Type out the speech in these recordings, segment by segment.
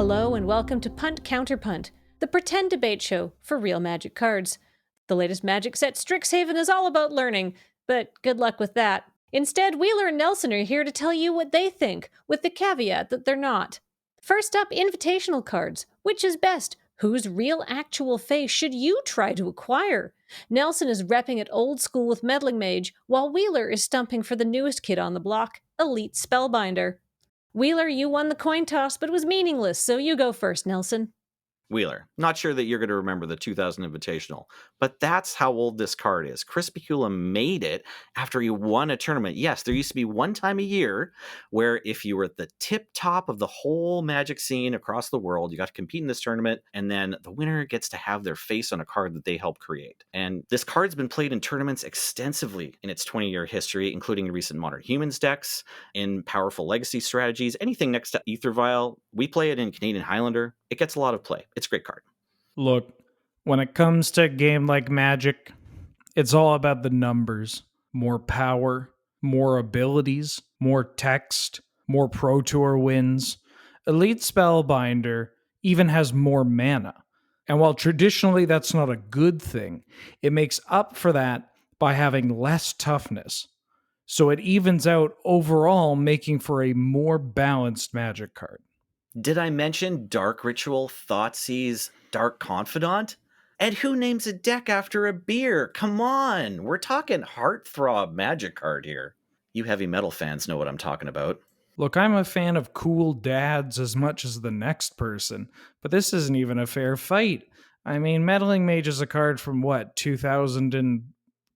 Hello and welcome to Punt, Counterpunt, the pretend debate show for real magic cards. The latest magic set, Strixhaven, is all about learning, but good luck with that. Instead, Wheeler and Nelson are here to tell you what they think, with the caveat that they're not. First up, invitational cards. Which is best? Whose real actual face should you try to acquire? Nelson is repping it old school with Meddling Mage, while Wheeler is stumping for the newest kid on the block, Elite Spellbinder. Wheeler, you won the coin toss, but it was meaningless, so you go first, Nelson. Wheeler, not sure that you're going to remember the 2000 Invitational, but that's how old this card is. Chris Picula made it after he won a tournament. Yes, there used to be one time a year where if you were at the tip top of the whole Magic scene across the world, you got to compete in this tournament, and then the winner gets to have their face on a card that they helped create. And this card's been played in tournaments extensively in its 20-year history, including recent Modern Humans decks, in powerful legacy strategies, anything next to Aether Vial. We play it in Canadian Highlander. It gets a lot of play. It's a great card. Look, when it comes to a game like Magic, it's all about the numbers. More power, more abilities, more text, more Pro Tour wins. Elite Spellbinder even has more mana. And while traditionally that's not a good thing, it makes up for that by having less toughness. So it evens out overall, making for a more balanced Magic card. Did I mention Dark Ritual, Thoughtseize, Dark Confidant? And who names a deck after a beer? Come on, we're talking heartthrob Magic card here. You heavy metal fans know what I'm talking about. Look, I'm a fan of cool dads as much as the next person, but this isn't even a fair fight. I mean, Meddling Mage is a card from what, 2000 and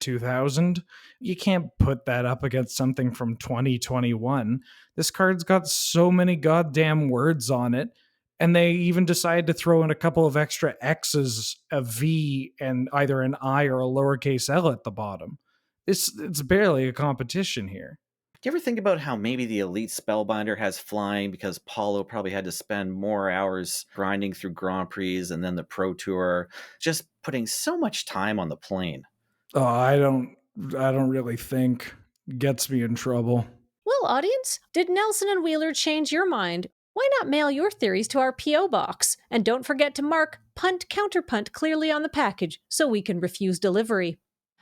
2000? You can't put that up against something from 2021. This card's got so many goddamn words on it, and they even decided to throw in a couple of extra X's, a V, and either an I or a lowercase L at the bottom. It's barely a competition here. Do you ever think about how maybe the Elite Spellbinder has flying because Paulo probably had to spend more hours grinding through Grand Prix and then the Pro Tour, just putting so much time on the plane? Oh, I don't really think gets me in trouble. Well, audience, did Nelson and Wheeler change your mind? Why not mail your theories to our P.O. box? And don't forget to mark Punt Counterpunt clearly on the package so we can refuse delivery.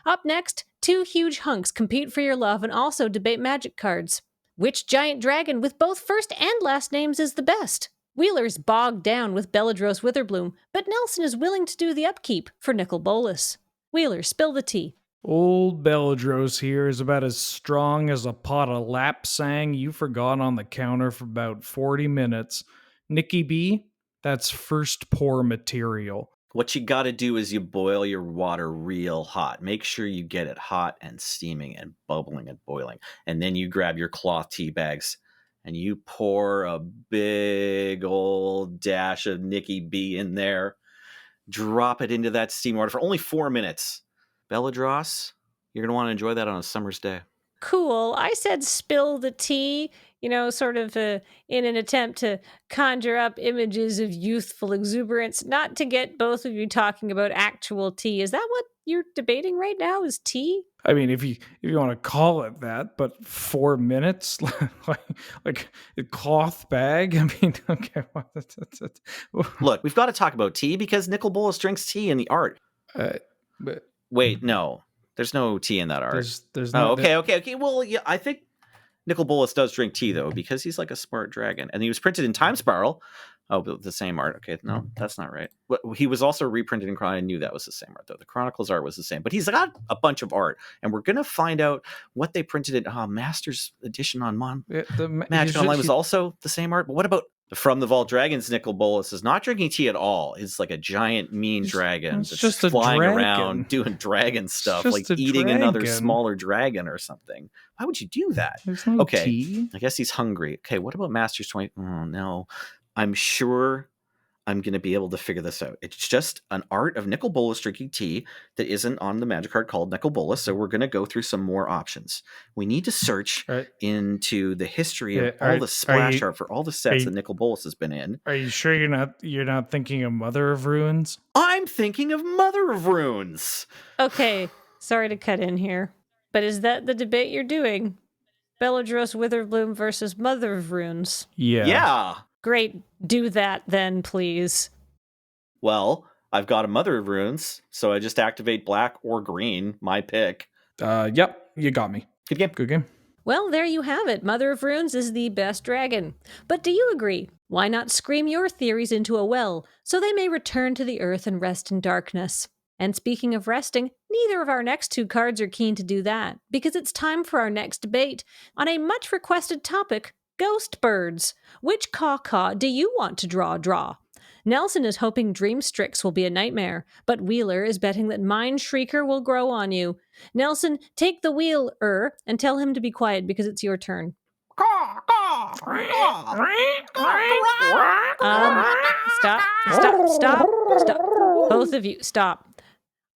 Up next, two huge hunks compete for your love and also debate Magic cards. Which giant dragon with both first and last names is the best? Wheeler's bogged down with Belladros Witherbloom, but Nelson is willing to do the upkeep for Nicol Bolas. Wheeler, spill the tea. Old Belladros here is about as strong as a pot of lapsang you forgot on the counter for about 40 minutes. Nikki B, that's first pour material. What you got to do is you boil your water real hot. Make sure you get it hot and steaming and bubbling and boiling. And then you grab your cloth tea bags and you pour a big old dash of Nikki B in there. Drop it into that steam water for only 4 minutes. Belladros, you're going to want to enjoy that on a summer's day. Cool. I said spill the tea, sort of in an attempt to conjure up images of youthful exuberance, not to get both of you talking about actual tea. Is that what you're debating right now, is tea? I mean, if you want to call it that, but 4 minutes, like a cloth bag. I mean, okay. Look, we've got to talk about tea because Nicol Bolas drinks tea in the art. But wait, no, there's no tea in that art. There's no. Okay. Well, yeah, I think Nicol Bolas does drink tea though because he's like a smart dragon, and he was printed in Time Spiral. Oh, but the same art. Okay, no, that's not right. But he was also reprinted in Chronicles. I knew that was the same art, though. The Chronicles art was the same. But he's got a bunch of art, and we're going to find out what they printed in Master's Edition on Magic Online was also the same art. But what about From the Vault Dragons? Nicol Bolas is not drinking tea at all. It's like a giant mean dragon that's just flying dragon. Around doing dragon stuff, like eating another smaller dragon or something. Why would you do that? There's no tea. I guess he's hungry. Okay, what about Masters 20? Oh, no. I'm sure I'm going to be able to figure this out. It's just an art of Nicol Bolas drinking tea that isn't on the Magic card called Nicol Bolas, so we're going to go through some more options. We need to search into the history of all the splash art for all the sets that Nicol Bolas has been in. Are you sure you're not thinking of Mother of Runes? I'm thinking of Mother of Runes. Okay, sorry to cut in here, but is that the debate you're doing? Belladros Witherbloom versus Mother of Runes? Yeah. Great, do that then, please. Well, I've got a Mother of Runes, so I just activate black or green, my pick. Yep, you got me. Good game. Good game. Well, there you have it. Mother of Runes is the best dragon. But do you agree? Why not scream your theories into a well, so they may return to the earth and rest in darkness? And speaking of resting, neither of our next two cards are keen to do that, because it's time for our next debate on a much requested topic, ghost birds. Which caw-caw do you want to draw? Nelson is hoping Dream Strix will be a nightmare, but Wheeler is betting that Mind Shrieker will grow on you. Nelson, take the wheel, and tell him to be quiet because it's your turn. Stop. Both of you, stop.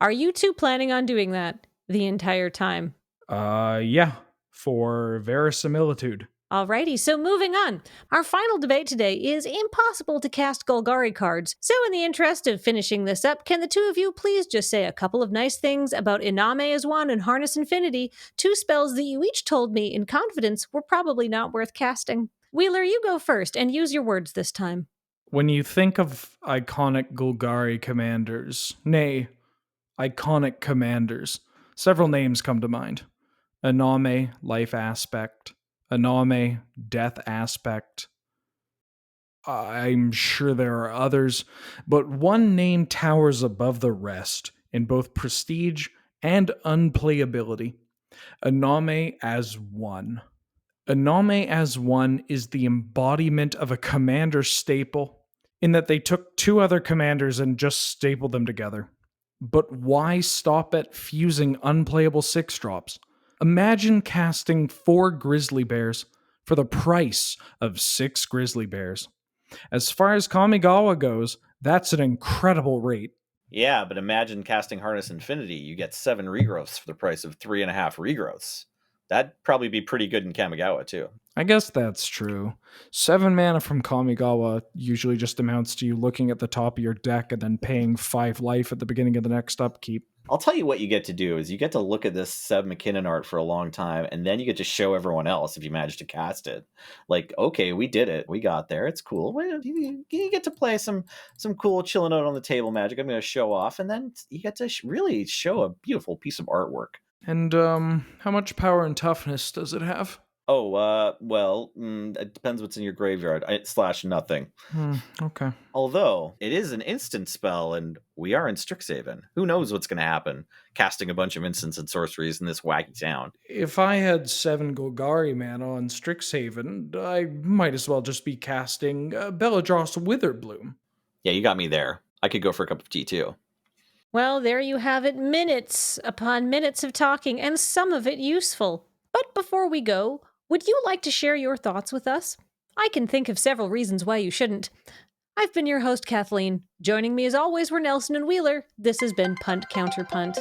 Are you two planning on doing that the entire time? Yeah, for verisimilitude. Alrighty, so moving on. Our final debate today is impossible to cast Golgari cards. So in the interest of finishing this up, can the two of you please just say a couple of nice things about Iname as one and Harness Infinity, two spells that you each told me in confidence were probably not worth casting. Wheeler, you go first and use your words this time. When you think of iconic Golgari commanders, iconic commanders, several names come to mind. Iname, life aspect. Iname, death aspect. I'm sure there are others, but one name towers above the rest in both prestige and unplayability. Iname as one. Iname as one is the embodiment of a commander staple, in that they took two other commanders and just stapled them together. But why stop at fusing unplayable 6-drops? Imagine casting 4 grizzly bears for the price of 6 grizzly bears. As far as Kamigawa goes, that's an incredible rate. Yeah, but imagine casting Harness Infinity. You get 7 regrowths for the price of 3.5 regrowths. That'd probably be pretty good in Kamigawa, too. I guess that's true. 7 mana from Kamigawa usually just amounts to you looking at the top of your deck and then paying 5 life at the beginning of the next upkeep. I'll tell you what you get to do is you get to look at this Seb McKinnon art for a long time, and then you get to show everyone else if you manage to cast it. Like, okay, we did it. We got there. It's cool. You get to play some cool chilling out on the table magic. I'm going to show off, and then you get to really show a beautiful piece of artwork. And how much power and toughness does it have? Oh, it depends what's in your graveyard. / nothing. Okay. Although, it is an instant spell, and we are in Strixhaven. Who knows what's going to happen casting a bunch of instants and sorceries in this wacky town. If I had 7 Golgari mana on Strixhaven, I might as well just be casting Beladros Witherbloom. Yeah, you got me there. I could go for a cup of tea, too. Well, there you have it, minutes upon minutes of talking, and some of it useful. But before we go, would you like to share your thoughts with us? I can think of several reasons why you shouldn't. I've been your host, Kathleen. Joining me as always were Nelson and Wheeler. This has been Punt, Counterpunt.